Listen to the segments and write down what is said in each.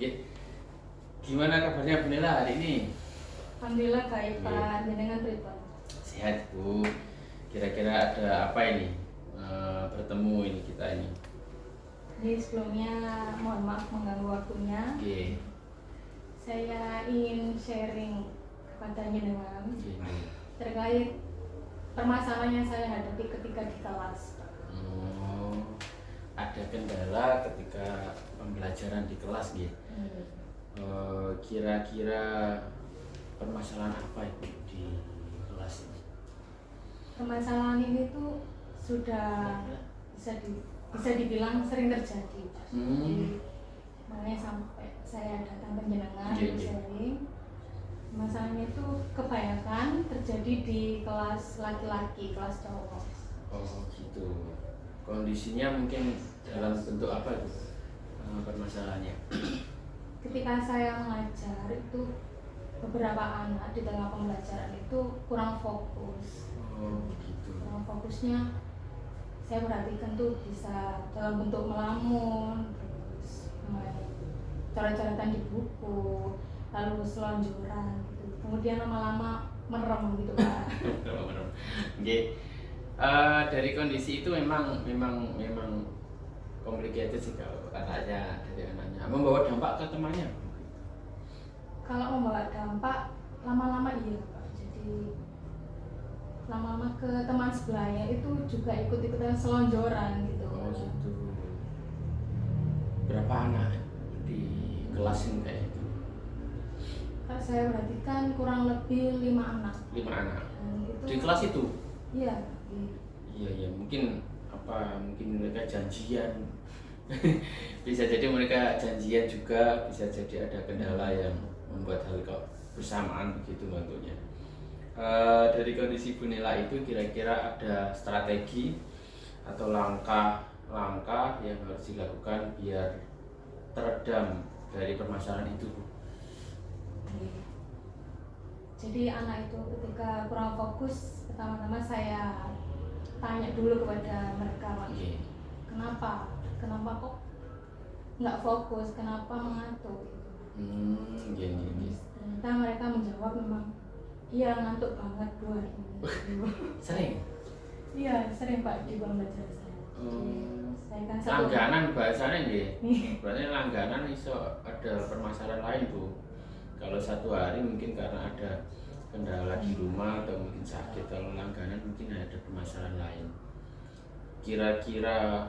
Oke. Gimana kabarnya Bu Nela hari ini? Alhamdulillah baik Oke. Pak, jenengan pripun? Sehat Bu. Kira-kira ada apa ini? Bertemu ini kita ini. Jadi sebelumnya mohon maaf mengganggu waktunya. Oke. Saya ingin sharing kepada jenengan Oke. terkait permasalahan yang saya hadapi ketika di kelas. Oh, ada kendala ketika pembelajaran di kelas gitu. Kira-kira permasalahan apa itu di kelas ini? Permasalahan ini tuh sudah bisa dibilang sering terjadi. Jadi, makanya sampai saya datang ke jenengan Oke. sharing. Masalahnya itu kebanyakan terjadi di kelas laki-laki, kelas cowok. Oh gitu. Kondisinya mungkin dalam bentuk apa itu permasalahannya? Ketika saya mengajar itu beberapa anak di tengah pembelajaran itu kurang fokus. Oh gitu. Kurang fokusnya saya perhatikan tuh bisa dalam bentuk melamun, terus main coret-coretan di buku, lalu selonjoran gitu. Kemudian lama-lama merem gitu Pak. Oke. Dari kondisi itu memang complicated sih kalau katanya dari anaknya. Membawa dampak ke temannya. Kalau membawa dampak lama-lama iya Pak. Jadi lama-lama ke teman sebelahnya itu juga ikut-ikutan selonjoran gitu. Oh gitu. Berapa anak di kelas ini kayak itu? Kalau saya perhatikan kurang lebih 5 anak. 5 anak. Itu, Di kelas itu? iya. Iya mungkin mereka janjian. Bisa jadi mereka janjian juga, bisa jadi ada kendala yang membuat hal kok bersamaan begitu bentuknya. Dari kondisi Bu Nela itu kira-kira ada strategi atau langkah-langkah yang harus dilakukan biar teredam dari permasalahan itu, Bu? Jadi anak itu ketika kurang fokus, pertama-tama saya tanya dulu kepada mereka, Pak. Kenapa kok nggak fokus? Kenapa mengantuk? Gini. Ternyata mereka menjawab memang, iya ngantuk banget Bu hari ini. Sering? Iya sering Pak di pembelajaran saya. Saya kan Langganan bahasanya nggih. Berarti langganan iso ada permasalahan lain Bu. Kalau satu hari mungkin karena ada kendala di rumah atau mungkin sakit, kalau langganan mungkin ada permasalahan lain. Kira-kira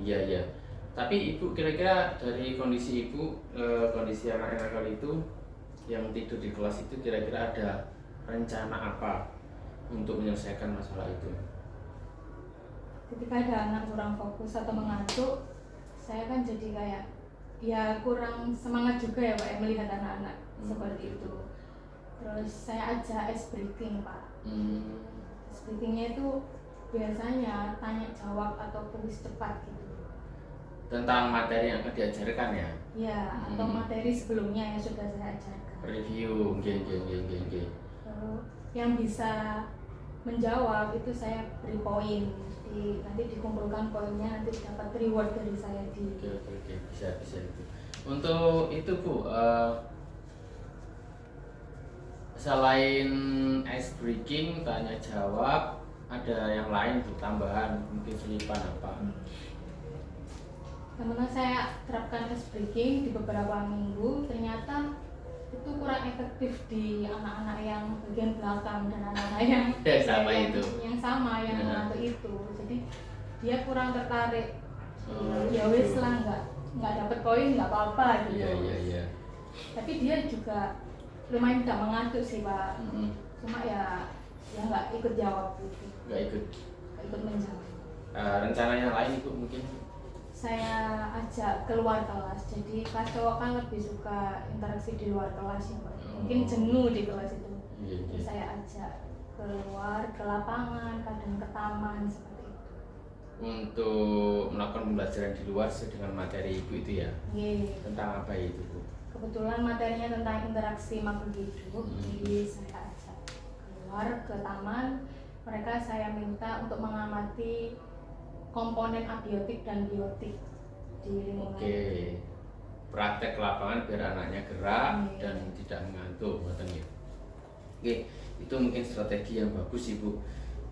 iya. Tapi Ibu kira-kira dari kondisi Ibu, kondisi anak-anak kali itu yang tidur di kelas itu kira-kira ada rencana apa untuk menyelesaikan masalah itu? Ketika ada anak kurang fokus atau mengantuk, saya kan jadi kayak ya kurang semangat juga ya Pak ya melihat anak-anak seperti itu. Terus saya ajak ice breaking Pak. Ice breakingnya itu biasanya tanya jawab atau kuis cepat gitu. Tentang materi yang akan diajarkan ya? Ya, atau materi sebelumnya yang sudah saya ajarkan. Review, geng. Lalu yang bisa menjawab itu saya beri poin. Jadi nanti dikumpulkan poinnya, nanti dapat reward dari saya di. Oke, bisa itu. Untuk itu Bu, selain ice breaking, tanya jawab, ada yang lain Bu, tambahan mungkin selipan apa? Karena saya terapkan ice breaking di beberapa minggu, ternyata itu kurang efektif di anak-anak yang bagian belakang dan anak-anak yang sama itu. Yang sama yang mengantuk itu. Jadi dia kurang tertarik. Ya wes lah, nggak dapat poin nggak apa-apa gitu. Iya. Tapi dia juga lumayan nggak mengantuk sih Pak. Cuma ya nggak ikut jawab gitu. Nggak ikut menjawab. Rencananya lain Ibu mungkin? Saya ajak keluar kelas. Jadi kelas cowok kan lebih suka interaksi di luar kelas ya Pak. Mungkin jenuh di kelas itu. Jadi saya ajak keluar ke lapangan, kadang ke taman seperti itu. Untuk melakukan pembelajaran di luar sesuai dengan materi Ibu itu ya? Tentang apa itu Bu? Kebetulan materinya tentang interaksi makhluk hidup. Jadi saya ajak keluar ke taman. Mereka saya minta untuk mengamati komponen abiotik dan biotik di lingkungan. praktek ke lapangan biar anaknya gerak dan tidak mengantuk, ngoten nggih. Oke, itu mungkin strategi yang bagus Ibu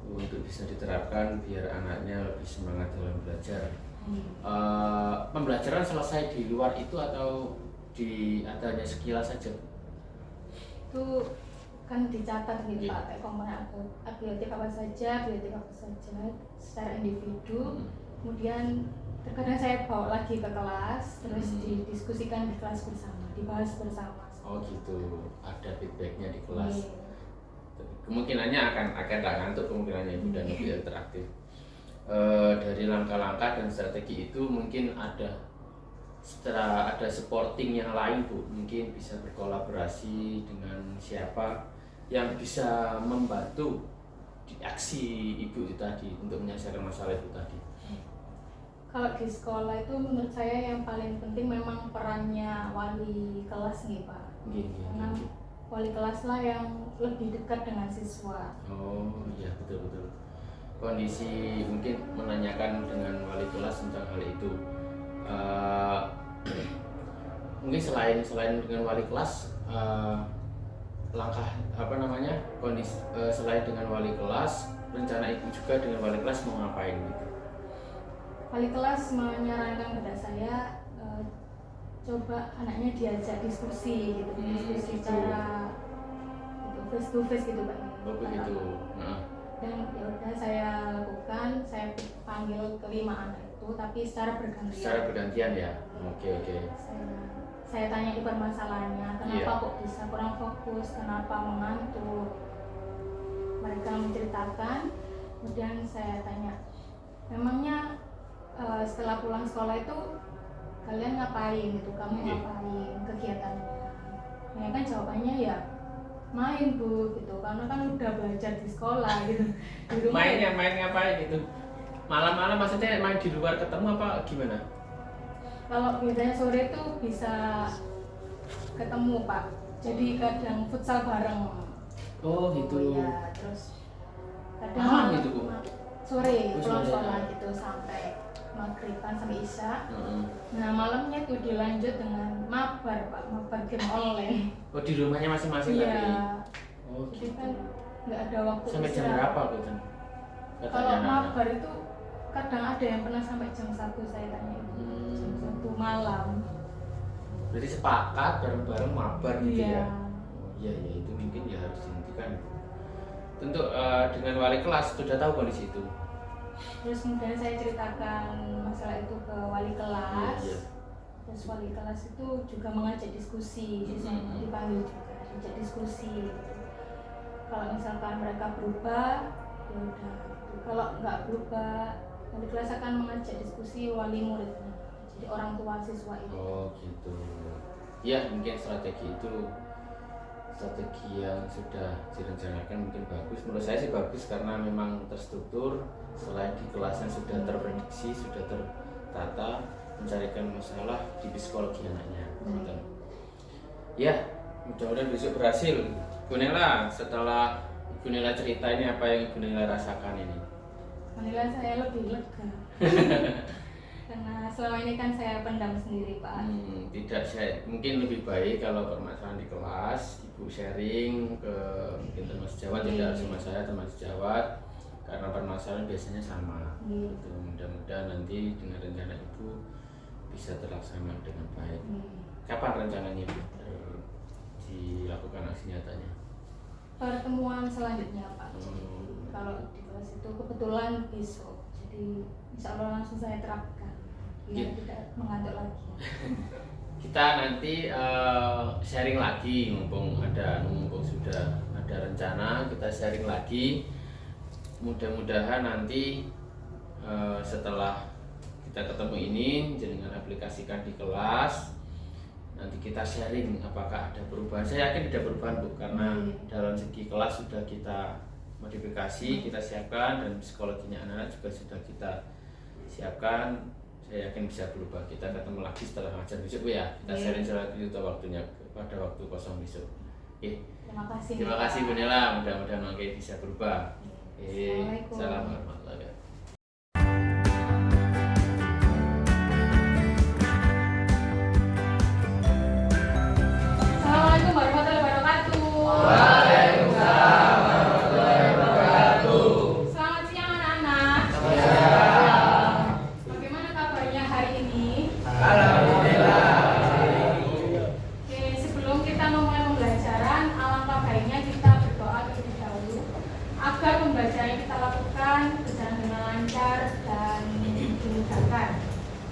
untuk bisa diterapkan biar anaknya lebih semangat dalam belajar. Pembelajaran selesai di luar itu atau hanya sekilas saja? Itu kan dicatat gitu Pak, kayak komponen abiotik apa saja, biotik apa saja secara individu. Kemudian terkadang saya bawa lagi ke kelas, terus didiskusikan di kelas bersama, dibahas bersama. Oh gitu, ada feedbacknya di kelas. Kemungkinannya akan nggak ngantuk kemungkinannya Ibu dan lebih interaktif. Dari langkah-langkah dan strategi itu mungkin setelah ada supporting yang lain Bu, mungkin bisa berkolaborasi dengan siapa yang bisa membantu di aksi Ibu itu tadi untuk menyelesaikan masalah itu tadi. Kalau di sekolah itu menurut saya yang paling penting memang perannya wali kelas nih Pak. Karena wali kelas lah yang lebih dekat dengan siswa. Oh iya, betul. Kondisi mungkin menanyakan dengan wali kelas tentang hal itu. Mungkin selain dengan wali kelas, langkah kondisi selain dengan wali kelas, rencana Ibu juga dengan wali kelas mau ngapain gitu? Wali kelas menyarankan kepada saya coba anaknya diajak diskusi gitu, diskusi secara face to face gitu Pak. Oh begitu. Dan ya udah saya lakukan, saya panggil kelima anak itu, tapi secara bergantian. Secara bergantian ya. Oke. Saya tanya permasalahannya, kenapa kok bisa kurang fokus, kenapa mengantuk. Mereka menceritakan, kemudian saya tanya, memangnya setelah pulang sekolah itu kalian ngapain gitu, kamu ngapain kegiatannya? Ya kan jawabannya ya main Bu gitu, karena kan udah belajar di sekolah gitu. Di rumah main ngapain gitu? Malam-malam maksudnya main di luar ketemu apa gimana? Kalau biasanya sore itu bisa ketemu Pak, jadi kadang futsal bareng. Oh gitu. Ya, terus kadang malam gitu Bu? Sore pulang sekolah gitu sampai maghriban sampai isya. Nah malamnya tuh dilanjut dengan mabar Pak, mabar game online. Oh di rumahnya masing-masing tadi? Iya. Oh jadi gitu. kan nggak ada waktu sampai jam berapa Bu? Kalau mabar itu kadang ada yang pernah sampai jam 1 saya tanya. Jam 1 malam. Berarti sepakat bareng-bareng mabar gitu ya? Oh iya itu mungkin ya harus dihentikan. Tentu dengan wali kelas sudah tahu kondisi itu. Terus kemudian saya ceritakan masalah itu ke wali kelas. Terus wali kelas itu juga mengajak diskusi, dipanggil juga diajak diskusi. Kalau misalkan mereka berubah, ya udah. Kalau nggak berubah, wali kelas akan mengajak diskusi wali muridnya, jadi orang tua siswa itu. Oh gitu. Ya mungkin strategi yang sudah direncanakan mungkin bagus. Menurut saya sih bagus karena memang terstruktur. Selain di kelasnya sudah terprediksi, sudah tertata, mencarikan masalah di psikologi anaknya. Ya, mudah-mudahan besok berhasil. Bu Nela, setelah Bu Nela cerita ini apa yang Bu Nela rasakan ini? Alhamdulillah saya lebih lega. Karena selama ini kan saya pendam sendiri Pak. Mungkin lebih baik kalau permasalahan di kelas Ibu sharing ke mungkin teman sejawat, tidak cuma saya, teman sejawat, karena permasalahan biasanya sama. Gitu. Mudah-mudahan nanti dengan rencana Ibu bisa terlaksana dengan baik. Kapan rencananya dilakukan aksi nyatanya? Pertemuan selanjutnya Pak. Kalau di kelas itu kebetulan besok, jadi insya Allah langsung saya terapkan. Ya, tidak mengantuk lagi. Kita nanti sharing lagi mumpung sudah ada rencana, kita sharing lagi. Mudah-mudahan nanti setelah kita ketemu ini dengan aplikasikan di kelas, nanti kita sharing apakah ada perubahan. Saya yakin ada perubahan Bu, karena dalam segi kelas sudah kita modifikasi, kita siapkan, dan psikologinya anak-anak juga sudah kita siapkan. Saya yakin bisa berubah. Kita ketemu lagi setelah ngajar besok Bu ya. Kita sharing lagi untuk waktunya pada waktu kosong besok. Terima kasih Bu Nela. Mudah-mudahan bisa berubah. Assalamualaikum.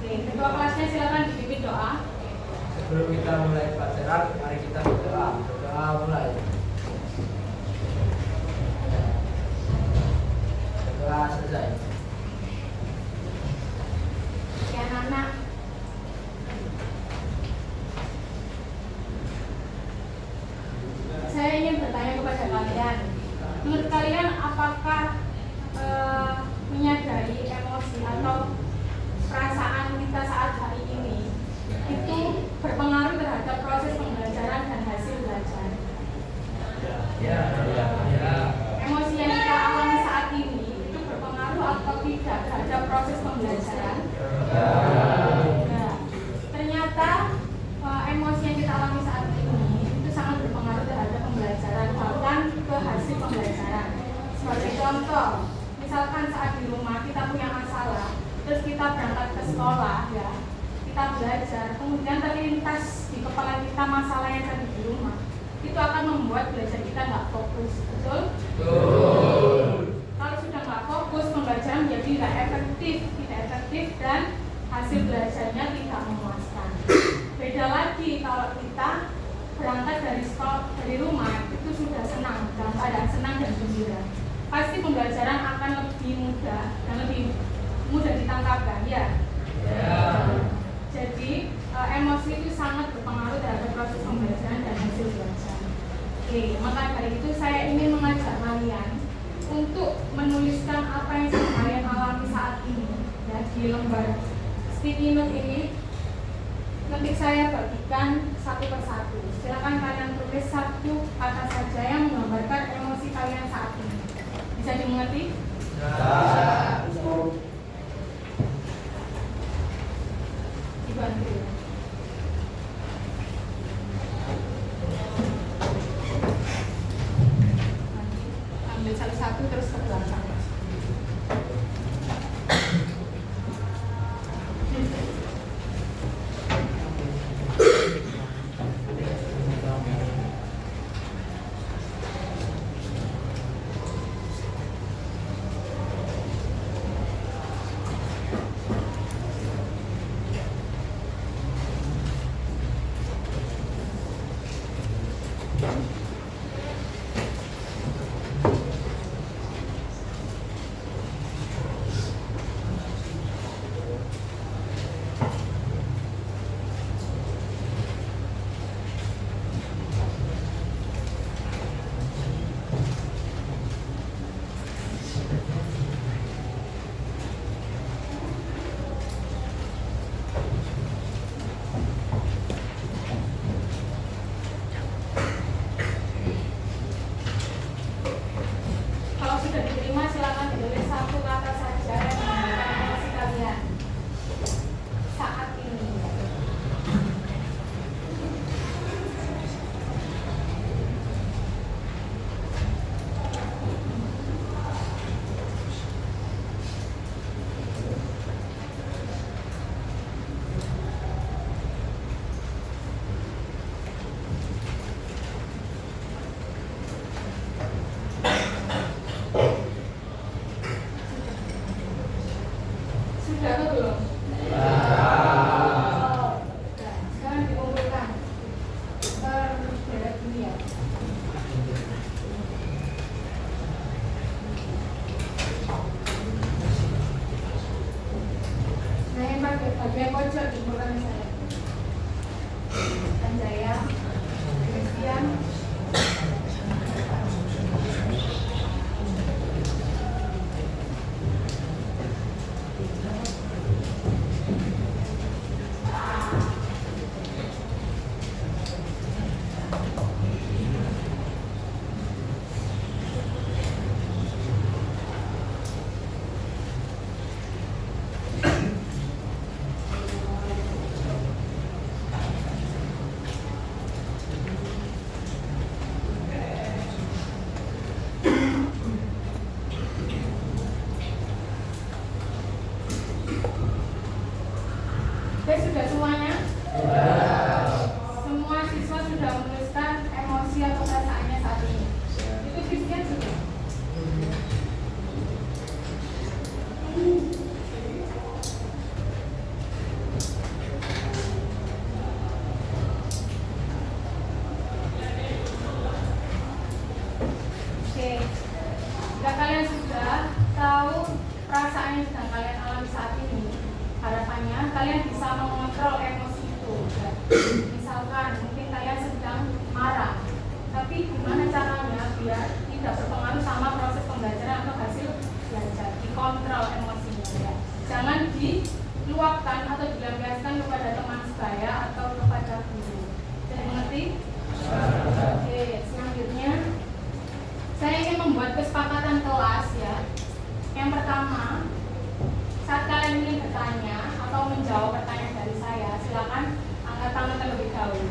Oke, ketua kelasnya silakan dipimpin doa. Sebelum kita mulai pelajaran, mari kita berdoa. Berdoa mulai. Berdoa selesai. Ya anak-anak, saya ingin bertanya kepada kalian. Menurut kalian apakah menyadari emosi atau perasaan kita saat hari ini itu berpengaruh terhadap proses pembelajaran dan hasil belajar? Ya. Emosi yang kita alami saat ini itu berpengaruh atau tidak terhadap proses pembelajaran? Nah, ternyata emosi yang kita alami saat ini itu sangat berpengaruh terhadap pembelajaran, bahkan ke hasil pembelajaran. Sebagai contoh, misalkan saat di rumah kita punya masalah, terus kita berangkat ke sekolah, ya, kita belajar, kemudian terlintas di kepala kita masalah yang tadi di rumah, itu akan membuat belajar kita nggak fokus, betul? Kalau sudah nggak fokus, pembelajaran menjadi tidak efektif dan hasil belajarnya tidak memuaskan. Beda lagi kalau kita berangkat dari rumah itu sudah senang, dalam keadaan senang dan gembira, pasti pembelajaran akan lebih mudah dan lebih mudah ditangkapkan, ya. Jadi emosi itu sangat berpengaruh terhadap proses pembelajaran dan hasil belajar. Oke, maka dari itu saya ingin mengajak kalian untuk menuliskan apa yang kalian alami saat ini, ya, di lembar sticky note ini. Nanti saya bagikan satu persatu. Silakan kalian tulis satu kata saja yang menggambarkan emosi kalian saat ini. Bisa dimengerti? Dibantu. Ambil satu-satu terus ke belakang. Kalau sudah diterima, silakan ditulis satu kata saja yang menggambarkan emosi kalian saat ini. Sudah atau belum? Nah, sekarang dikumpulkan berbeda dunia. Nah, yang bagian pojok dikumpulkan saya. Anjaya, Christian, Oke, sudah semuanya? Semua siswa sudah menuliskan emosi atau perasaannya saat ini. Itu Christian sudah. kalian bisa mengontrol emosi itu. Ya. Misalkan mungkin kalian sedang marah, tapi gimana caranya biar tidak berpengaruh sama proses pembelajaran atau hasil belajar? Dikontrol emosinya ya. Jangan diluapkan atau dilampiaskan kepada teman sebaya atau kepada guru. Jadi mengerti? Oke, selanjutnya saya ingin membuat kesepakatan kelas ya. Yang pertama, saat kalian ingin bertanya atau menjawab pertanyaan dari saya, silakan angkat tangan terlebih dahulu.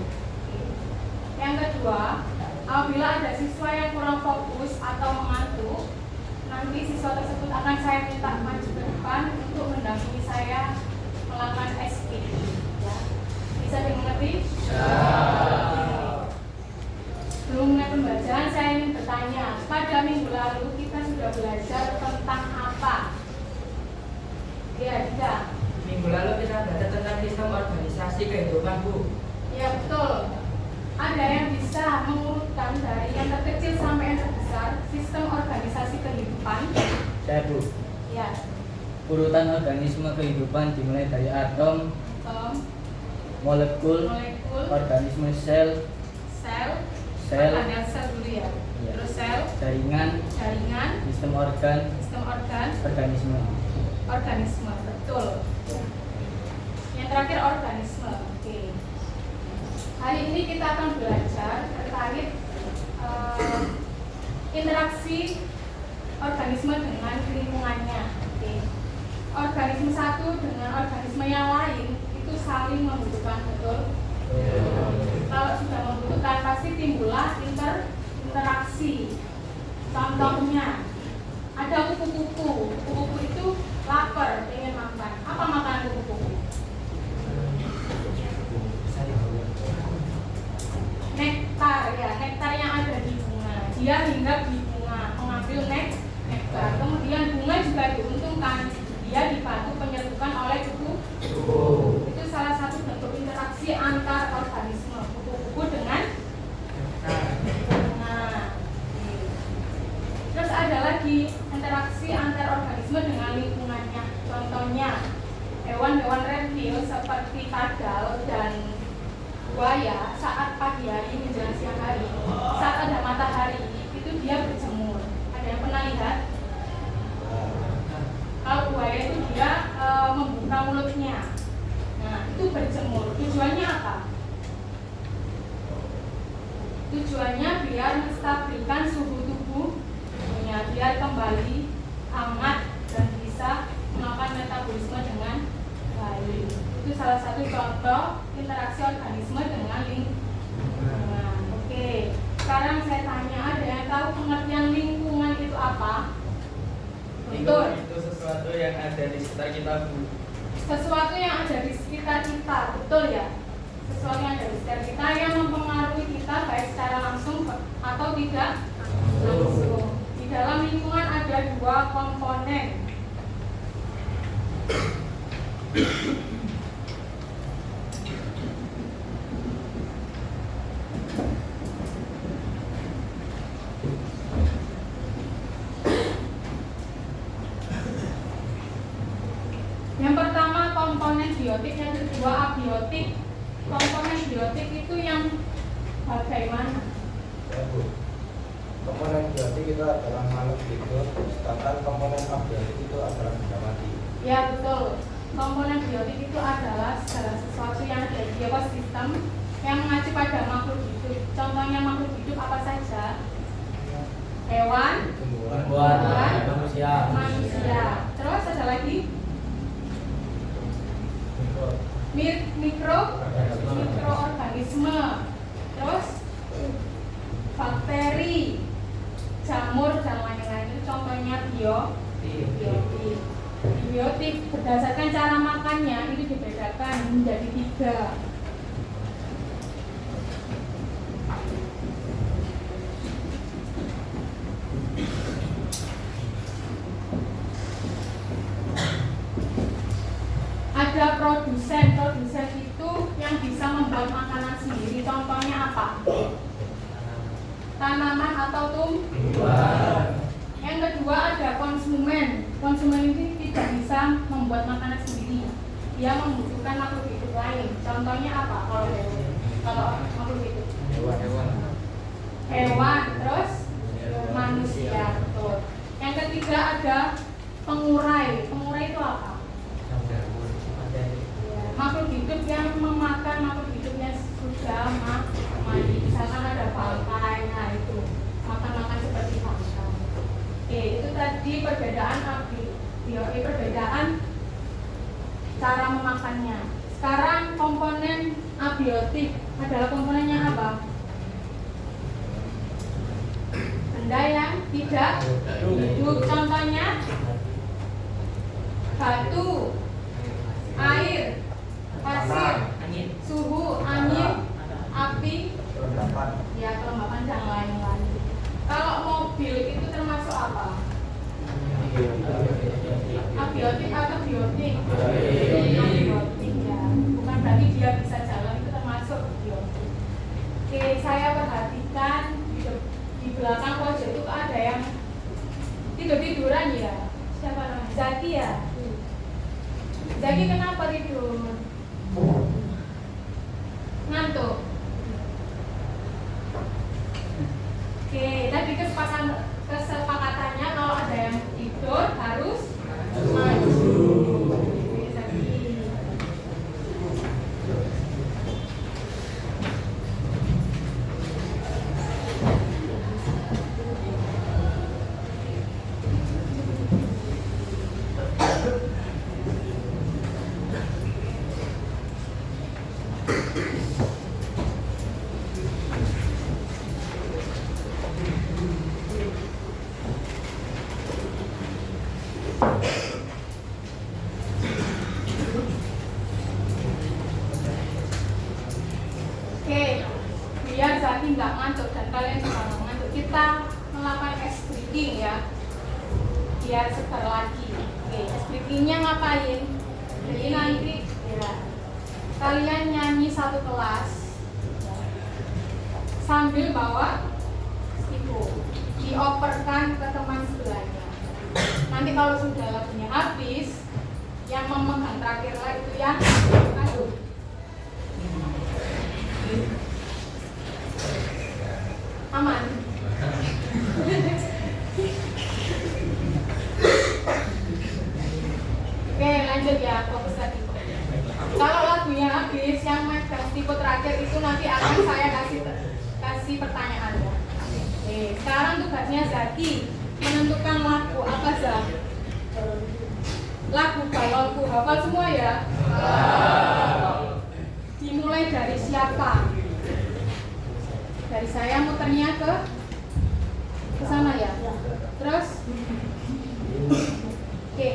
Yang kedua, apabila ada siswa yang kurang fokus atau mengantuk, nanti siswa tersebut akan saya minta maju ke depan untuk mendampingi saya melakukan SPP. Ya. Bisa dimengerti? Sebelum mulai pembelajaran, saya ingin bertanya, pada minggu lalu kita sudah belajar tentang apa? Ya, tidak. Minggu lalu kita belajar tentang sistem organisasi kehidupan, Bu. Ya, betul. Ada yang bisa mengurutkan dari yang terkecil sampai yang terbesar sistem organisasi kehidupan? Saya, Bu. Ya. Urutan organisme kehidupan dimulai dari atom, molekul, organisme sel, organel sel dulu ya. Ya. Terus sel, jaringan, sistem organ, organisme, betul. Yang terakhir organisme. Oke. Hari ini kita akan belajar terkait interaksi organisme dengan lingkungannya. Oke. Organisme satu dengan organisme yang lain itu saling membutuhkan, betul? Kalau sudah membutuhkan pasti timbullah interaksi. Contohnya ada kupu-kupu. Kupu-kupu itu lapar, ingin makan. Apa makanan kupu-kupu? Nektar ya, nektar yang ada di bunga. Dia hinggap di bunga, mengambil nektar. Kemudian bunga juga diuntungkan. Dia dibantu penyerbukan oleh kupu-kupu. Itu salah satu bentuk interaksi antar organisme kupu-kupu dengan bunga. Terus ada lagi interaksi antar organisme dengan lingkungannya. Contohnya hewan-hewan reptil seperti kadal dan buaya saat pagi hari menjelang siang hari, saat ada matahari itu dia berjemur. Ada yang pernah lihat? Kalau buaya itu dia membuka mulutnya. Nah, itu berjemur. Tujuannya apa? Tujuannya biar menstabilkan suhu tubuhnya, biar kembali hangat dan bisa melakukan metabolisme dengan baik. Itu salah satu contoh interaksi organisme dengan lingkungan. Oke, sekarang saya tanya, ada yang tahu pengertian lingkungan itu apa? Betul. Itu sesuatu yang ada di sekitar kita, Bu. Sesuatu yang ada di sekitar kita, betul ya? Sesuatu yang ada di sekitar kita yang mempengaruhi kita baik secara langsung atau tidak langsung. Di dalam lingkungan ada dua komponen. Yang pertama komponen biotik, yang kedua abiotik. Komponen biotik itu yang bagaimana? Ya, Bu. Komponen biotik itu adalah makhluk hidup, sedangkan komponen abiotik itu adalah benda mati. Ya betul. Komponen biotik itu adalah segala sesuatu yang ada di ekosistem yang mengacu pada makhluk hidup. Contohnya makhluk hidup apa saja? Hewan, tumbuhan, manusia. Terus ada lagi mikroorganisme. Terus bakteri, jamur dan lain-lain. Itu contohnya biotik. Biotik berdasarkan cara makannya itu dibedakan menjadi 3. Ada produsen itu yang bisa membuat makanan sendiri. Contohnya apa? Tanaman atau tumbuhan. Yang kedua ada konsumen. Konsumen ini tidak bisa membuat makanan sendiri. dia membutuhkan makhluk hidup lain. Contohnya apa kalau makhluk hidup? Hewan, terus manusia, betul. Yang ketiga ada pengurai. Pengurai itu apa? Makhluk hidup yang memakan makhluk hidupnya sudah mati. Misalkan ada bangkai, nah itu makan seperti bangkai. Oke, itu tadi perbedaan perbedaan cara memakannya. Sekarang komponen abiotik adalah komponennya apa? Benda yang tidak hidup. Contohnya batu, air, pasir, suhu, angin, api, ya kelembapan dan lain-lain. Kalau mobil itu termasuk apa? Abiotik atau biotik? Abiotik ya. Bukan berarti dia bisa jalan, itu termasuk biotik. Oke, saya perhatikan di belakang pojok itu ada yang tidur-tiduran ya. Siapa namanya? Zaki ya? Zaki kenapa tidur? Ngantuk. Oke, tadi kesepakatannya kalau ada yang tidur harus maju. Oke, Zaki. Biar Zaki nggak ngantuk dan kalian juga nggak ngantuk, kita melakukan ice breathing ya, biar segar lagi. Oke, ice breathingnya ngapain? Jadi nanti ya, kalian nyanyi satu kelas sambil bawa stiku, dioperkan ke teman sebelahnya. Nanti kalau sudah lagunya habis, yang memegang terakhir lah itu yang aduh. Aman. Oke, lanjut ya, fokus lagi. Kalau lagunya habis, yang megang tipe terakhir itu nanti akan saya kasih pertanyaan ya. Oke, sekarang tugasnya Zaki menentukan lagu apa Zaki? Lagu balonku, hafal semua ya? Dimulai dari siapa? Dari saya muternya ke sana ya. Terus oke,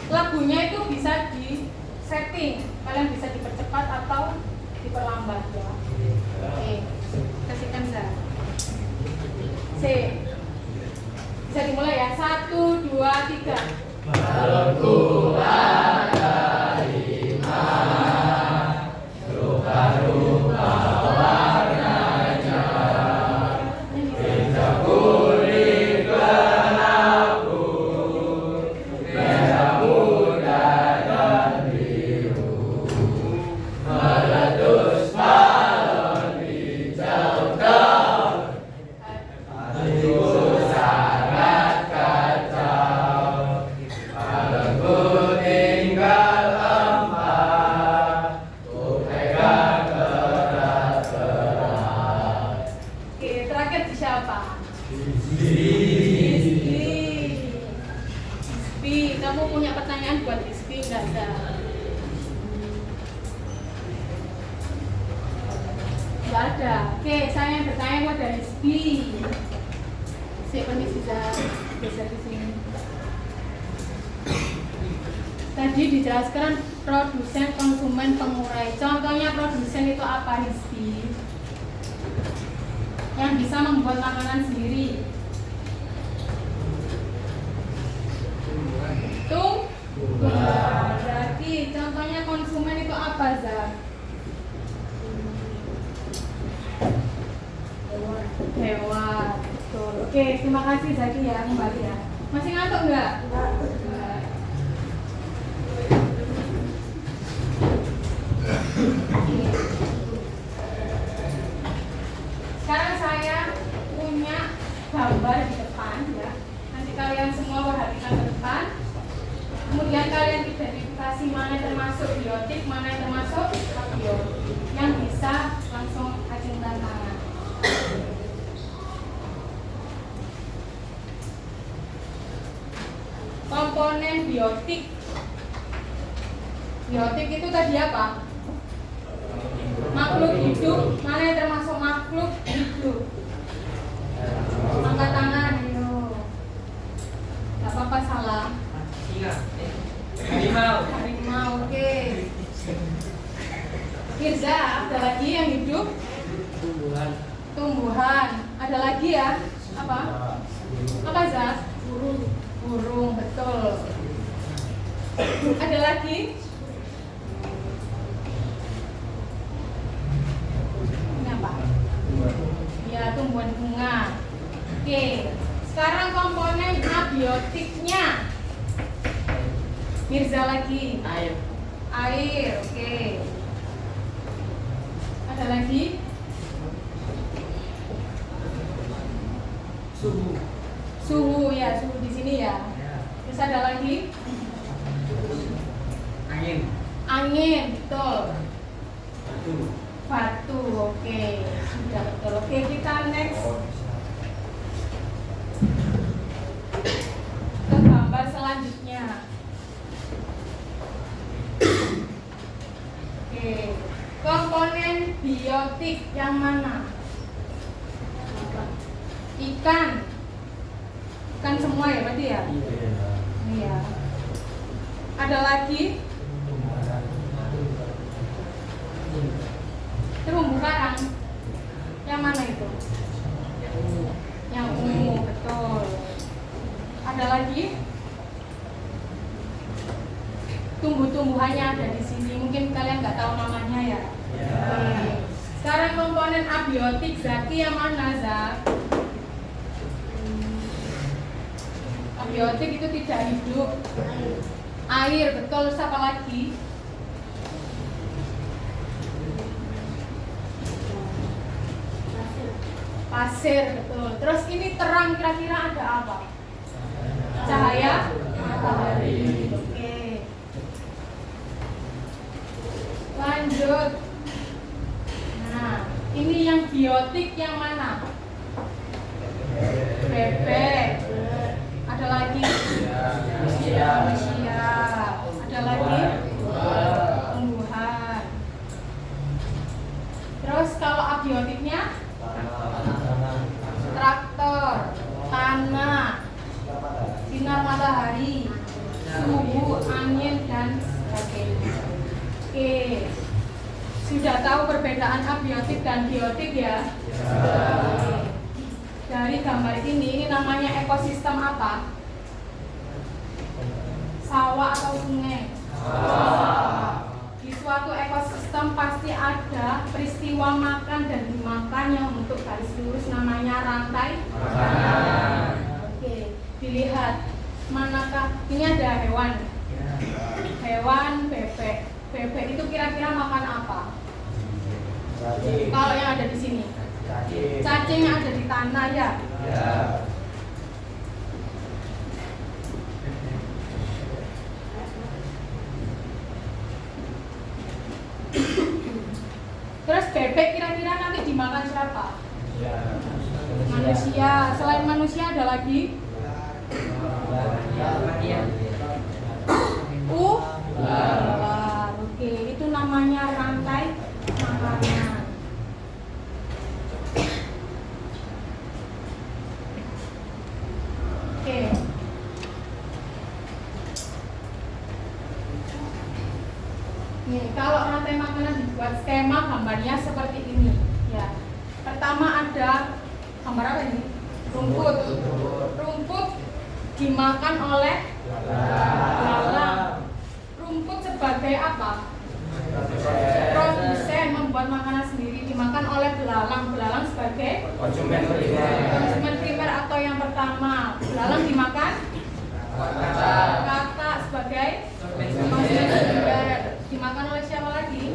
lagunya itu bisa di setting, kalian bisa dipercepat atau diperlambat ya. Oke, kasihkan saya. Bisa dimulai ya. 1, 2, 3. Balonku ada 5, rupa-rupa warnanya, hijau, kuning, kelabu, merah muda dan biru, meletus balon hijau daun, hatiku sangat kacau, balonku tinggal 4, ku pegang erat-erat. Oke, terakhir di siapa? Rizky, kamu punya pertanyaan buat Rizky nggak ada? Nggak ada. Oke, saya yang bertanya kepada Rizky. Siapa nih bisa di sini? Tadi dijelaskan produsen, konsumen, pengurai. Contohnya produsen itu apa Rizky? Yang bisa membuat makanan sendiri. Berarti contohnya konsumen itu apa Zak? Hewan. Betul. Oke, terima kasih Zaki ya, kembali ya. Masih ngantuk nggak? Enggak. Sekarang saya punya gambar di depan ya. Nanti kalian semua perhatikan ke depan. Kemudian kalian identifikasi mana yang termasuk biotik, mana yang termasuk abiotik. Yang bisa langsung acungkan tangan. Komponen biotik. Biotik itu tadi apa? Makhluk hidup. Mana yang termasuk makhluk hidup? Angkat tangan, ayo. Gak apa-apa salah. Harimau, oke. Firza, ada lagi yang hidup? Tumbuhan. Ada lagi ya? Apa? Apa Zaz? Burung, betul. Ada lagi? Ini apa? Ya, tumbuhan bunga. Oke. Sekarang komponen abiotiknya. Mirza lagi. Air, oke. Ada lagi? Suhu ya, suhu di sini ya. Terus ada lagi? Angin, betul. Batu, oke. Sudah betul. Oke, kita next ke gambar selanjutnya. Oke, komponen biotik yang mana? Ikan semua ya berarti ya? Iya. Ada lagi? Terumbu karang. Yang mana itu? Yang ungu, betul. Ada lagi? Tumbuh-tumbuhannya ada di sini. Mungkin kalian nggak tahu namanya ya. Oke. Sekarang komponen abiotik Zaki yang mana, Zak? Abiotik itu tidak hidup. Air, betul. Siapa lagi? Pasir, betul. Terus ini terang, kira-kira ada apa? Cahaya matahari. Oke. Lanjut. Nah, ini yang biotik yang mana? Bebek. Ada lagi? Manusia. Ada lagi? Tumbuhan. Terus kalau abiotiknya? Traktor, tanah, sinar matahari, suhu, angin, dan sebagainya. Oke, sudah tahu perbedaan abiotik dan biotik ya? Dari gambar ini namanya ekosistem apa? Sawah atau sungai? Di suatu ekosistem pasti ada peristiwa makan dan dimakan yang untuk garis lurus namanya rantai makanan. Oke, dilihat manakah ini ada hewan. Hewan bebek. Bebek itu kira-kira makan apa? Kalau yang ada di sini. Cacing yang ada di tanah ya. Terus bebek kira-kira nanti dimakan siapa? Manusia. Selain manusia ada lagi? Ular. Oke, itu namanya rantai makanan. Oke. Nih, kalau rantai makanan dibuat skema gambarnya seperti ini. Ya. Pertama ada gambar apa ini? Rumput. Rumput dimakan oleh belalang. Rumput sebagai apa? Produsen membuat makanan sendiri dimakan oleh belalang. Belalang sebagai konsumen primer atau yang pertama. Belalang dimakan kata sebagai konsumen sekunder. Dimakan oleh siapa lagi?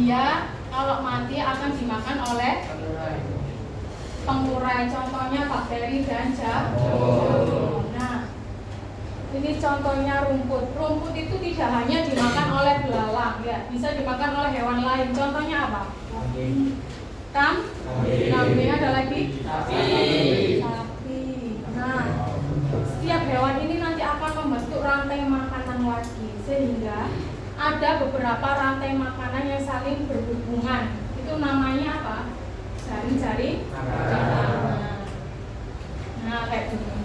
dia kalau mati akan dimakan oleh pengurai, contohnya bakteri dan jamur. Nah, ini contohnya rumput. Rumput itu tidak hanya dimakan oleh belalang, ya, bisa dimakan oleh hewan lain. Contohnya apa? Kambing. Ada lagi? Sapi. Nah, setiap hewan ini nanti akan membentuk rantai makanan lagi, sehingga ada beberapa rantai makanan yang saling berhubungan. Itu namanya apa? Jaring-jaring makanan. Nah, kayak gini.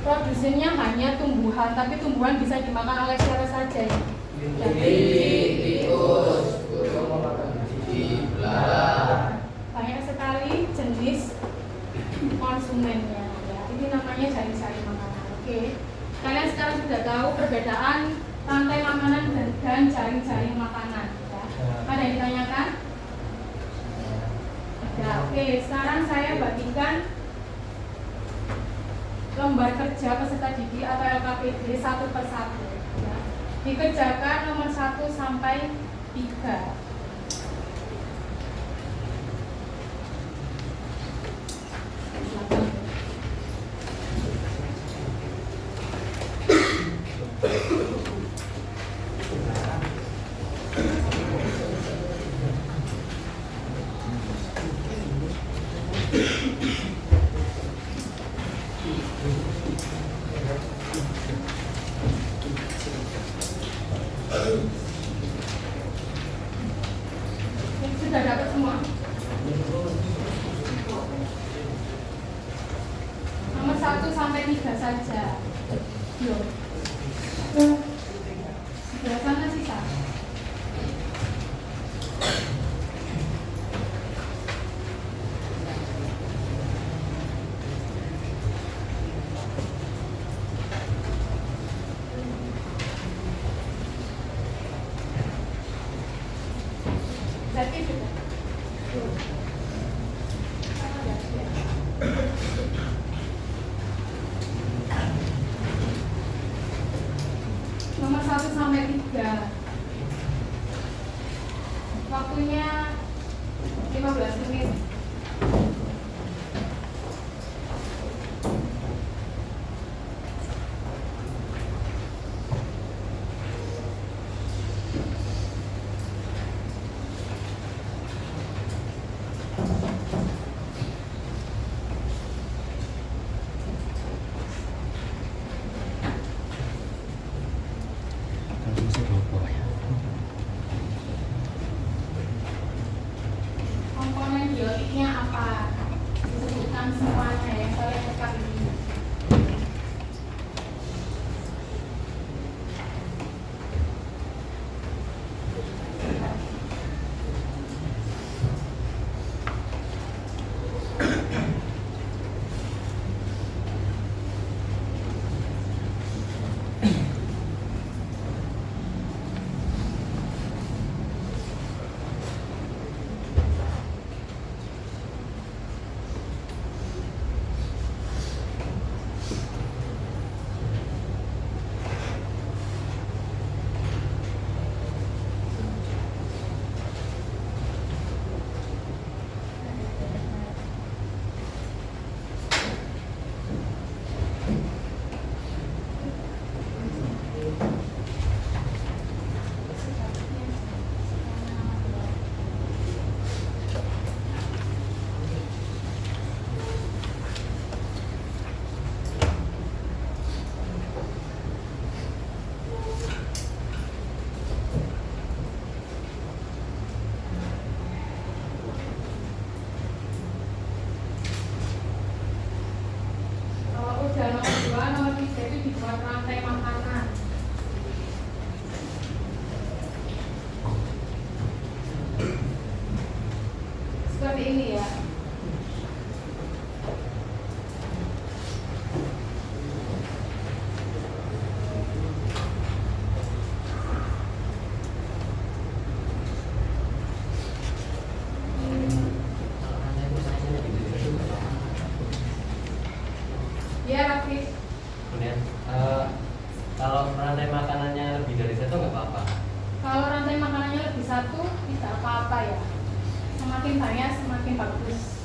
Produsennya hanya tumbuhan, tapi tumbuhan bisa dimakan oleh siapa saja. Tikus, Banyak sekali jenis konsumennya. Ya, ini namanya jaring-jaring makanan. Oke. Kalian sekarang sudah tahu perbedaan rantai makanan dan jaring-jaring makanan. Ya. Ada yang ditanyakan? Ya, oke. Sekarang saya bagikan lembar kerja peserta didik atau LKPD satu persatu. Ya. Dikerjakan nomor 1 sampai 3. Sudah dapat semua? Nomor 1 sampai 3 saja. Yuk. Sebelah sana sisa. Jadi sudah. Nomor 1 sampai 3. Waktunya 15 menit. Komponen biotik satu tidak apa-apa ya. Semakin banyak semakin bagus.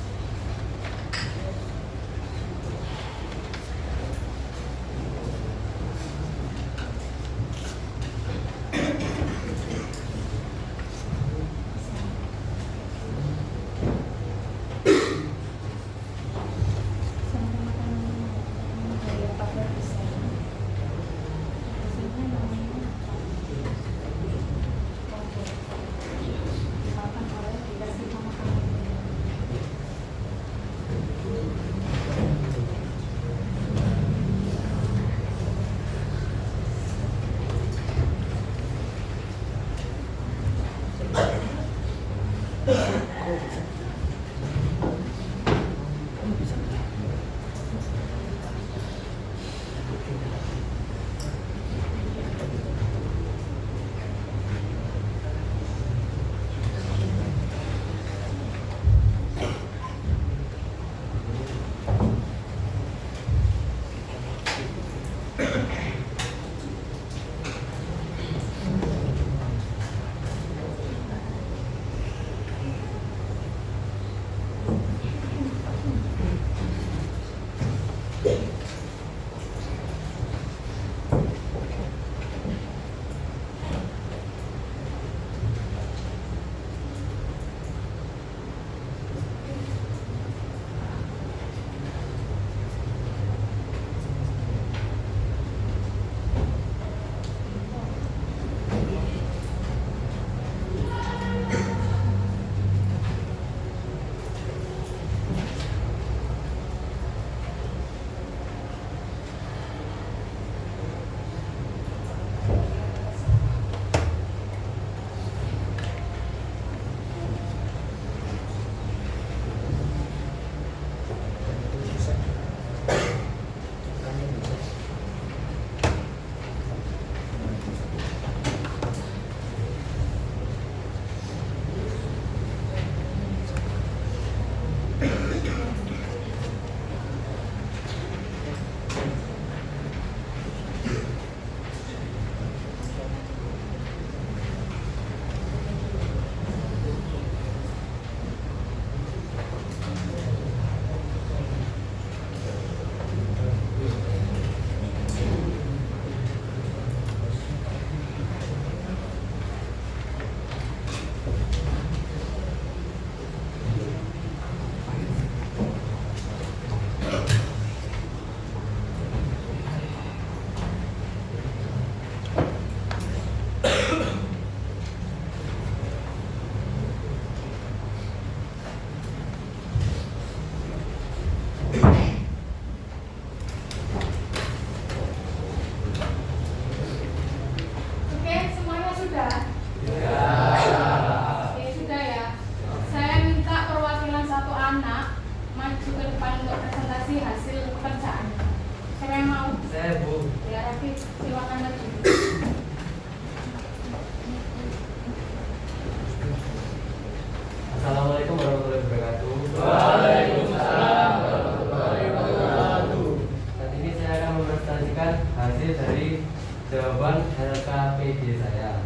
Assalamualaikum warahmatullahi wabarakatuh. Waalaikumsalam warahmatullahi wabarakatuh. Saat ini saya akan mempresentasikan hasil dari jawaban LKPD saya.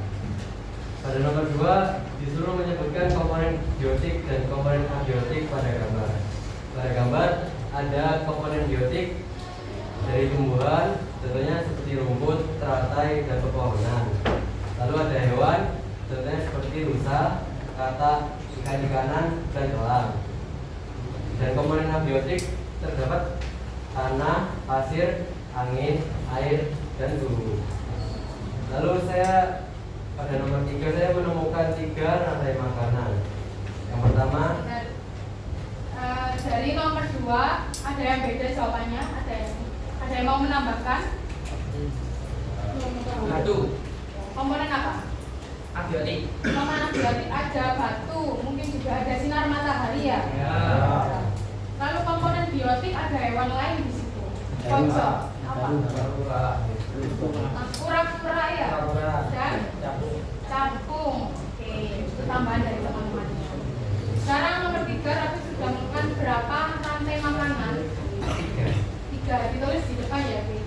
Pada nomor 2 disuruh menyebutkan komponen biotik dan komponen abiotik pada gambar. Pada gambar ada komponen biotik dari tumbuhan, contohnya seperti rumput, teratai, dan pepohonan. Lalu ada hewan, contohnya seperti rusa, katak, ikan-ikanan, dan elang. Dan komponen abiotik terdapat tanah, pasir, angin, air, dan suhu. Lalu saya pada nomor 3 saya menemukan 3 rantai makanan. Yang pertama, dari nomor 2 ada yang beda jawabannya, ada yang mau menambahkan? Batu. Komponen apa? Abiotik. Komponen abiotik ada batu, mungkin juga ada sinar matahari ya. Ya. Lalu komponen biotik ada hewan lain di situ. Pocong, apa? Kura-kura ya. Dan capung. Oke, itu tambahan dari teman-teman. Sekarang nomor 3, Raffi sudah menemukan berapa rantai makanan? 3, ditulis di depan ya, Fi.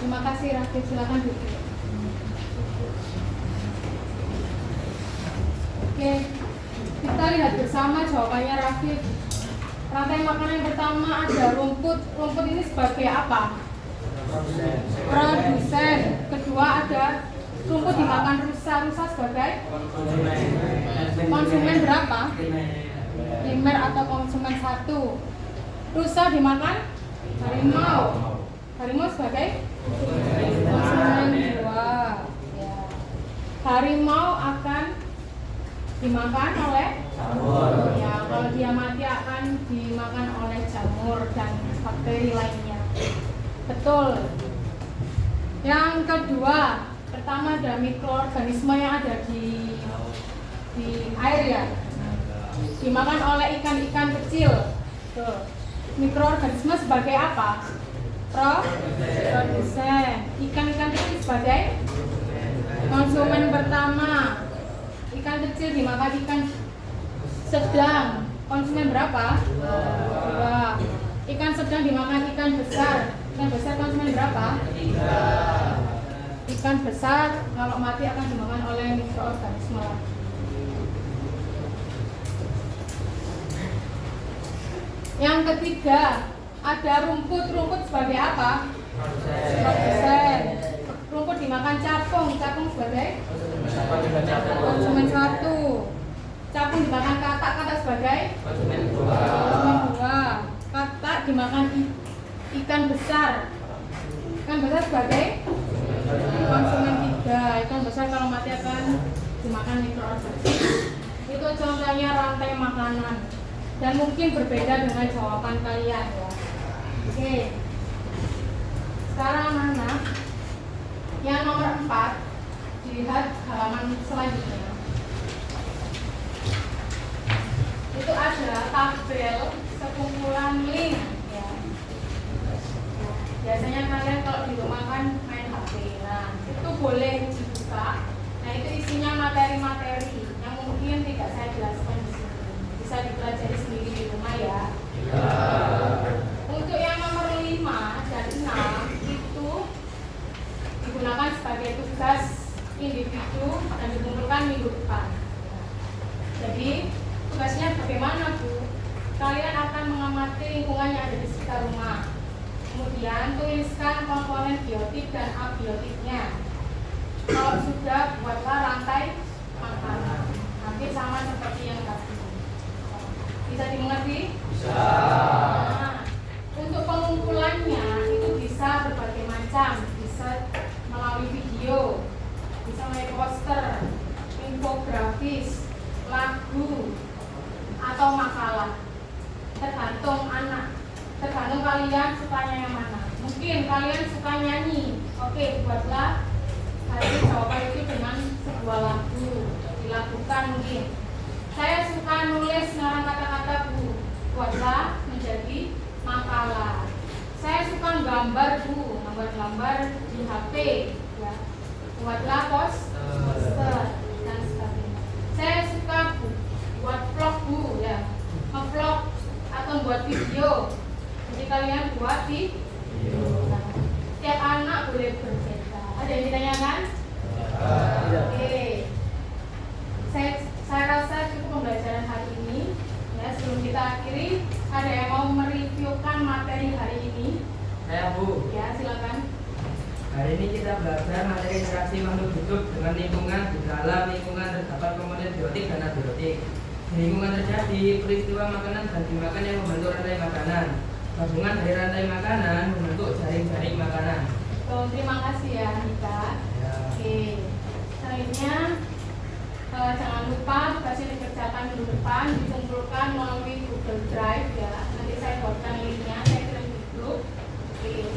Terima kasih Rafif, silakan duduk. Oke, kita lihat bersama jawabannya Rafif. Rantai makanan yang pertama ada rumput. Rumput ini sebagai apa? Produsen. Kedua ada rumput dimakan rusa. Rusa sebagai konsumen berapa? Primer atau konsumen 1. Rusa dimakan harimau. Harimau sebagai konsumen 2. Ya. Harimau akan dimakan oleh jamur. Ya, kalau dia mati akan dimakan oleh jamur dan bakteri lainnya. Betul. Yang kedua, pertama ada mikroorganisme yang ada di air ya. Dimakan oleh ikan-ikan kecil. Tuh. Mikroorganisme sebagai apa? Produsen. Ikan-ikan kecil sebagai konsumen pertama. Ikan kecil dimakan ikan sedang. Konsumen berapa? 2. Ikan sedang dimakan ikan besar. Ikan besar konsumen berapa? 3. Ikan besar kalau mati akan dimakan oleh mikroorganisme. Yang ketiga, ada rumput. Rumput sebagai apa? Produsen. Rumput dimakan capung. Capung sebagai konsumen 1. Capung dimakan katak. Katak sebagai konsumen 2. Katak dimakan ikan besar. Ikan besar sebagai konsumen 3. Ikan besar kalau mati akan dimakan mikroorganisme. Itu contohnya rantai makanan. Dan mungkin berbeda dengan jawaban kalian ya. Oke. Sekarang anak yang nomor 4, dilihat halaman selanjutnya. Itu ada tabel sekumpulan link ya. Biasanya kalian kalau di rumah kan main HP. Nah, itu boleh dibuka. Nah, itu isinya materi-materi yang mungkin tidak saya jelaskan di sini. Bisa dipelajari sendiri di rumah ya. Untuk yang nomor 5 dan 6 itu digunakan sebagai tugas individu dan dikumpulkan minggu depan. Jadi tugasnya bagaimana Bu? Kalian akan mengamati lingkungan yang ada di sekitar rumah. Kemudian tuliskan komponen biotik dan abiotiknya. Kalau sudah, buatlah rantai makanan. Nanti sama seperti yang tadi. Bisa dimengerti? Bisa. Nah, untuk pengumpulannya itu bisa berbagai macam. Bisa melalui video, bisa melalui poster, infografis, lagu, atau makalah. Tergantung anak, tergantung kalian sukanya yang mana. Mungkin kalian suka nyanyi, oke, buatlah hasil jawaban itu dengan sebuah lagu, dilakukan mungkin. Saya suka nulis ngarang kata-kata Bu, buatlah menjadi makalah. Saya suka gambar Bu, gambar-gambar di HP ya. Buatlah poster dan sebagainya. Saya suka Bu, buat vlog Bu ya, nge-vlog atau buat video. Jadi kalian buat video. Nah, setiap anak boleh berbeda. Ada yang ditanyakan? Oke. Saya rasa cukup pembelajaran hari ini. Ya, sebelum kita akhiri, ada yang mau mereviewkan materi hari ini? Saya Bu. Ya, silakan. Hari ini kita belajar materi interaksi makhluk hidup dengan lingkungan. Di dalam lingkungan terdapat komponen biotik dan abiotik. Di lingkungan terjadi peristiwa makanan dan dimakan yang membentuk rantai makanan. Gabungan dari rantai makanan membentuk jaring-jaring makanan. So, terima kasih ya Nika. Ya. Oke. Selanjutnya jangan lupa tugasnya dikerjakan minggu depan, dikumpulkan melalui Google Drive ya. Nanti saya buatkan linknya, saya kirim di grup. Oke.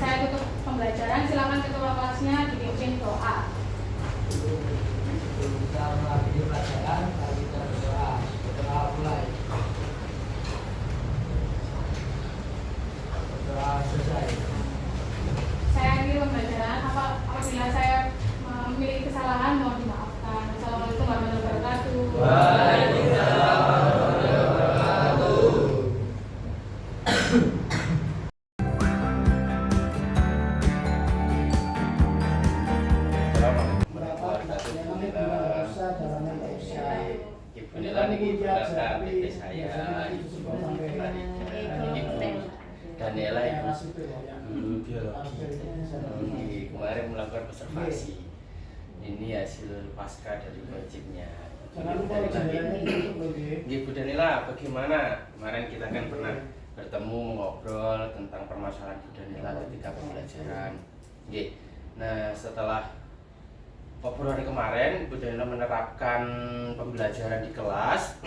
Saya tutup pembelajaran. Silakan ketua kelasnya dipimpin doa. Kita mengakhiri pelajaran, mari kita berdoa. Berdoa mulai. Berdoa selesai. Saya akhiri pembelajaran. Apabila saya memiliki kesalahan mohon dimaafkan. Assalamualaikum warahmatullahi wabarakatuh. Waalaikumsalam warahmatullahi wabarakatuh. saya Ibu Marika, Ibu Daniela, Ibu guru biologi. Kemarin melakukan observasi. Ini hasil pasca dari wajibnya. Ibu Daniela, bagaimana? Kemarin kita kan pernah bertemu ngobrol tentang permasalahan Bu Daniela ketika pembelajaran. Nah, setelah Februari kemarin Bu Daniela menerapkan pembelajaran di kelas.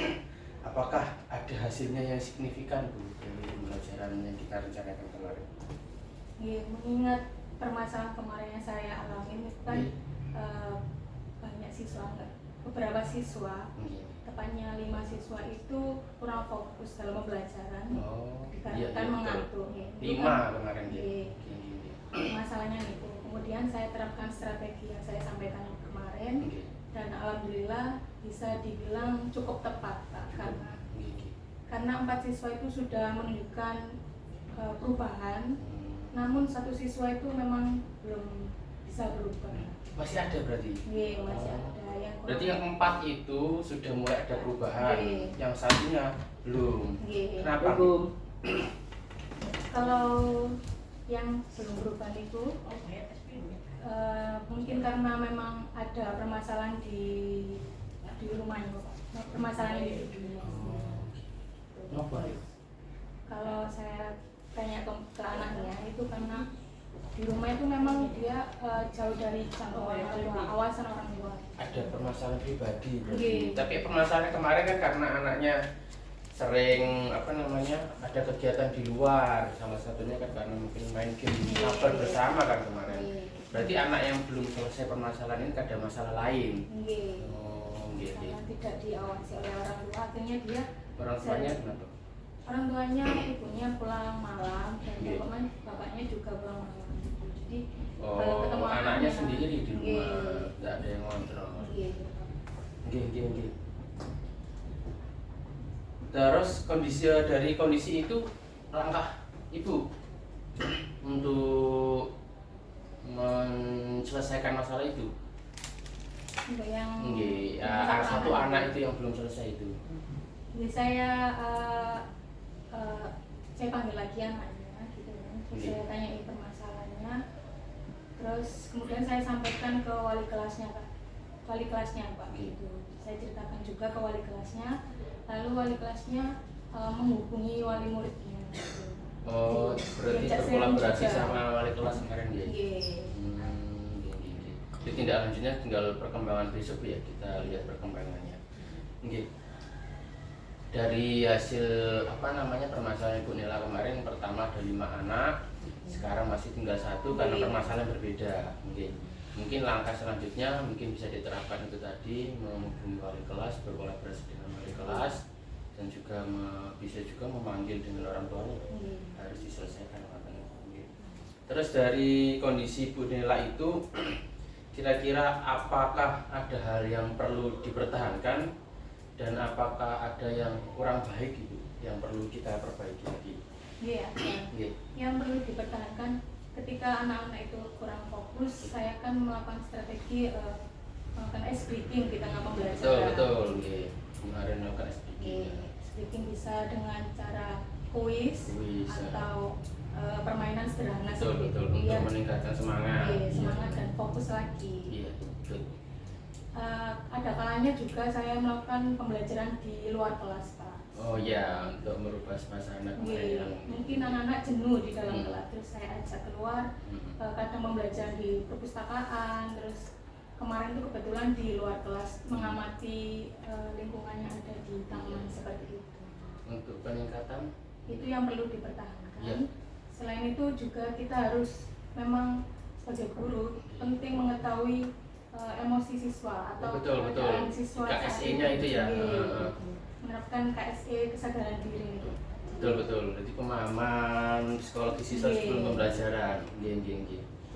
Apakah ada hasilnya yang signifikan Bu dari pembelajaran yang kita rencanakan kemarin? Mengingat permasalahan kemarin yang saya alami itu kan banyak siswa, beberapa siswa, tepatnya 5 siswa itu kurang fokus dalam pembelajaran, dikarenakan mengantuk. 5 kemarin dia. Masalahnya itu. Kemudian saya terapkan strategi yang saya sampaikan kemarin, dan alhamdulillah bisa dibilang cukup tepat, Pak, karena 4 siswa itu sudah menunjukkan perubahan, namun 1 siswa itu memang belum bisa berubah. Masih ada berarti? Iya, masih ada. Berarti yang 4 itu sudah mulai ada perubahan, yang satunya belum. Kenapa? Kalau yang belum berubah itu mungkin karena memang ada permasalahan di rumahnya, permasalahan individu. Kalau saya tanya ke anaknya itu karena di rumah itu memang dia jauh dari jangkauan orang tua, awasan orang tua. Ada permasalahan pribadi berarti. Tapi permasalahan kemarin kan karena anaknya sering ada kegiatan di luar, salah satunya kan karena mungkin main game kabel bersama kan kemarin. Berarti anak yang belum selesai permasalahan ini ada masalah lain. Karena tidak diawasi oleh orang tua, akhirnya dia orang tuanya kenapa? Orang tuanya, ibunya pulang malam dan bapaknya juga pulang malam. Jadi kalau ketemu anaknya sendiri di rumah, nggak ada yang ngontrol. Terus dari kondisi itu langkah ibu untuk menyelesaikan masalah itu. Satu anak itu yang belum selesai itu. Jadi saya panggil lagi anaknya, gitu kan. Terus saya tanyai permasalahannya. Terus kemudian saya sampaikan ke wali kelasnya, Pak. Gitu. Saya ceritakan juga ke wali kelasnya. Lalu wali kelasnya menghubungi wali muridnya. Gitu. Berarti berkolaborasi sama wali kelas kemarin dia. Jadi tindak lanjutnya tinggal perkembangan besok ya, kita lihat perkembangannya. Dari hasil permasalahan Ibu Nela kemarin, pertama ada 5 anak, sekarang masih tinggal 1 karena permasalahan berbeda. Mungkin langkah selanjutnya mungkin bisa diterapkan itu tadi, menghubungi wali kelas, berkolaborasi dengan wali kelas, dan juga bisa juga memanggil dengan orang tuanya. Harus diselesaikan. Terus dari kondisi Bu Nela itu kira-kira apakah ada hal yang perlu dipertahankan dan apakah ada yang kurang baik gitu yang perlu kita perbaiki lagi? Yang perlu dipertahankan ketika anak-anak itu kurang fokus, saya akan melakukan strategi melakukan ice breaking di tengah pembelajaran. Betul. Kemarin melakukan ice breaking. Ice breaking bisa dengan cara kuis atau permainan sederhana seperti itu. Untuk meningkatkan semangat. Semangat dan fokus lagi. Betul. Ada kalanya juga saya melakukan pembelajaran di luar kelas, Pak. Untuk merubah suasana kemarin. Mungkin anak-anak jenuh di dalam kelas, terus saya ajak keluar, kadang pembelajaran di perpustakaan, terus kemarin itu kebetulan di luar kelas mengamati lingkungan yang ada di taman seperti itu. Untuk peningkatan? Itu yang perlu dipertahankan. Selain itu juga kita harus memang sebagai guru penting mengetahui emosi siswa atau keadaan siswa KSE-nya itu ya. Menerapkan KSE, kesadaran diri itu. Betul. Jadi pemahaman psikologi siswa sebelum pembelajaran.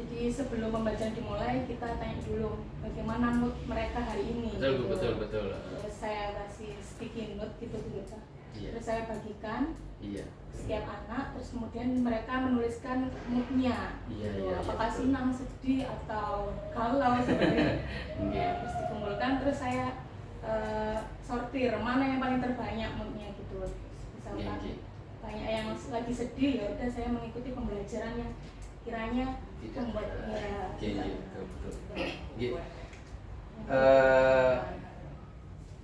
Jadi sebelum pembelajaran dimulai kita tanya dulu bagaimana mood mereka hari ini. Betul. Terus saya kasih sticky note gitu. Terus saya bagikan setiap anak, terus kemudian mereka menuliskan moodnya. Apakah senang, sedih atau galau sebenarnya. Terus dikumpulkan, terus saya sortir mana yang paling terbanyak moodnya gitu. Misalkan banyak yang lagi sedih, ya udah saya mengikuti pembelajaran yang kiranya Tidak. membuat Gitu.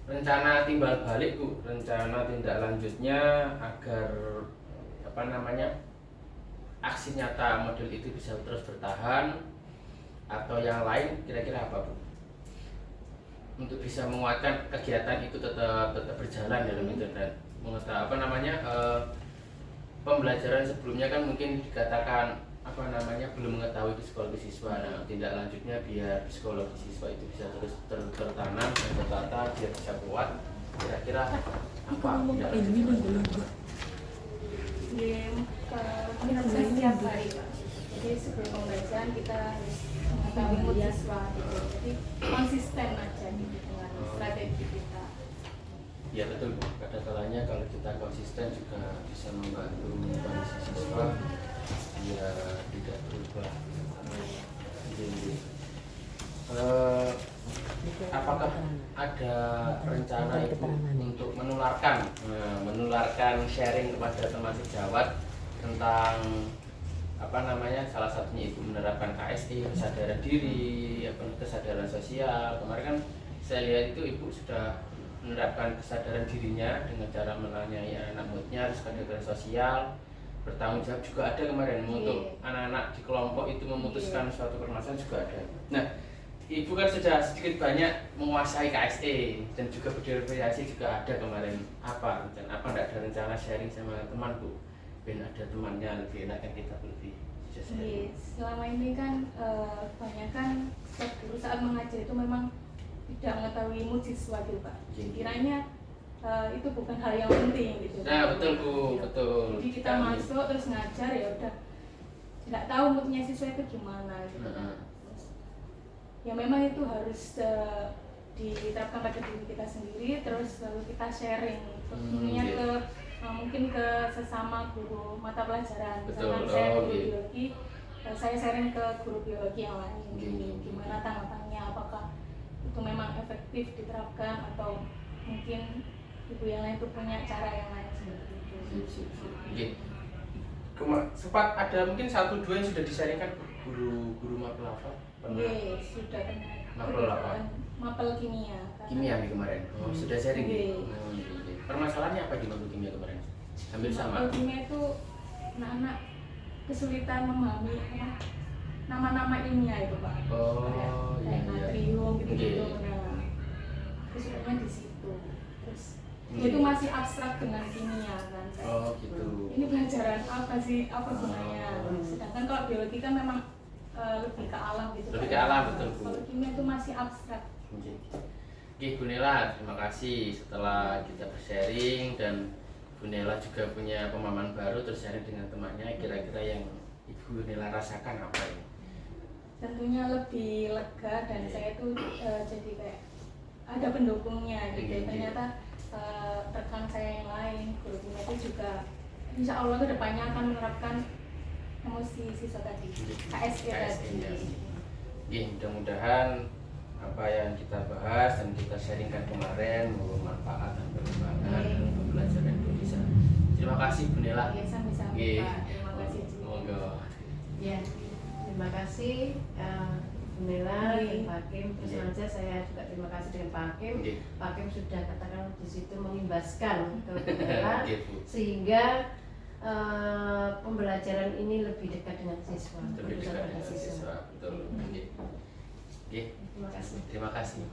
Rencana timbal balik Bu, rencana tindak lanjutnya agar aksi nyata model itu bisa terus bertahan atau yang lain kira-kira apa Bu? Untuk bisa menguatkan kegiatan itu tetap berjalan dalam internet. Mengetahui pembelajaran sebelumnya kan mungkin dikatakan belum mengetahui psikologi siswa. Nah, tindak lanjutnya biar psikologi siswa itu bisa terus tertanam dan tertata biar bisa kuat. Kira-kira apa tindak lanjutnya? Menurut saya setiap hari, Pak. Jadi sebelum pembelajaran kita harus mengetahui mood siswa gitu. Jadi konsisten aja gitu dengan strategi kita. Ya betul Bu, kadang kalanya kalau kita konsisten juga bisa membantu kondisi siswa ya tidak berubah. Jadi, apakah ada rencana Ibu untuk menularkan sharing kepada teman sejawat tentang salah satunya Ibu menerapkan KSI, kesadaran diri, kesadaran sosial. Kemarin kan saya lihat itu Ibu sudah menerapkan kesadaran dirinya dengan cara menanyai anak moodnya, kesadaran sosial, bertanggung jawab juga ada kemarin untuk anak-anak di kelompok itu memutuskan suatu permasalahan juga ada. Nah, Ibu kan sudah sedikit banyak menguasai KSE dan juga berverifikasi juga ada kemarin. Apa enggak ada rencana sharing sama teman Bu? Ben ada temannya lebih enak kan kita lebih bisa sharing. Selama ini kan kebanyakan guru saat mengajar itu memang tidak mengetahui mood siswa gitu Pak. Kiranya itu bukan hal yang penting gitu. Nah betul Bu, betul. Jadi kita masuk terus ngajar ya udah nggak tahu moodnya siswa itu gimana gitu kan. Ya memang itu harus diterapkan pada diri kita sendiri, terus lalu kita sharing tentunya mungkin ke sesama guru mata pelajaran. Misalkan saya guru biologi, saya sharing ke guru biologi yang lain. Gimana tanggapannya, apakah itu memang efektif diterapkan atau mungkin ibu yang lain itu punya cara yang lain seperti itu. Sempat ada mungkin 1-2 yang sudah disaringkan guru mapel apa? Sudah pernah. Mapel kimia. Kimia kemarin. Sudah sharing. Permasalahannya apa di mapel kimia kemarin? Hampir sama. Mapel kimia itu anak-anak kesulitan memahami nama-nama ilmiah itu Pak. Kayak natrium gitu. Nah, kesulitannya di situ. Terus itu masih abstrak dengan kimia kan. Gitu. Ini pelajaran apa sih? Apa gunanya? Sedangkan kalau biologi kan memang lebih ke alam gitu. Lebih ke alam betul Bu. Kalau kimia itu masih abstrak. Oke Bu Nela, terima kasih setelah kita bersharing dan Bu Nela juga punya pemahaman baru terus sharing dengan temannya. Kira-kira yang Ibu Nela rasakan apa ini? Tentunya lebih lega dan saya tuh jadi kayak ada pendukungnya gitu. Ternyata rekan saya yang lain guru kimia itu juga insya Allah kedepannya akan menerapkan emosi siswa tadi KSE tadi. Mudah-mudahan apa yang kita bahas dan kita sharingkan kemarin bermanfaat dan berkembangkan dalam pembelajaran Indonesia. Terima kasih Bu Nela. Sama-sama Pak. Terima kasih juga. Ya, terima kasih Bu Nela dan Pak Hakim. Terus saja saya juga terima kasih dengan Pak Hakim. Pak Hakim sudah katakan di situ mengimbaskan ke Bu Nela sehingga pembelajaran ini lebih dekat dengan siswa. Lebih dekat dengan siswa. Betul. Terima kasih.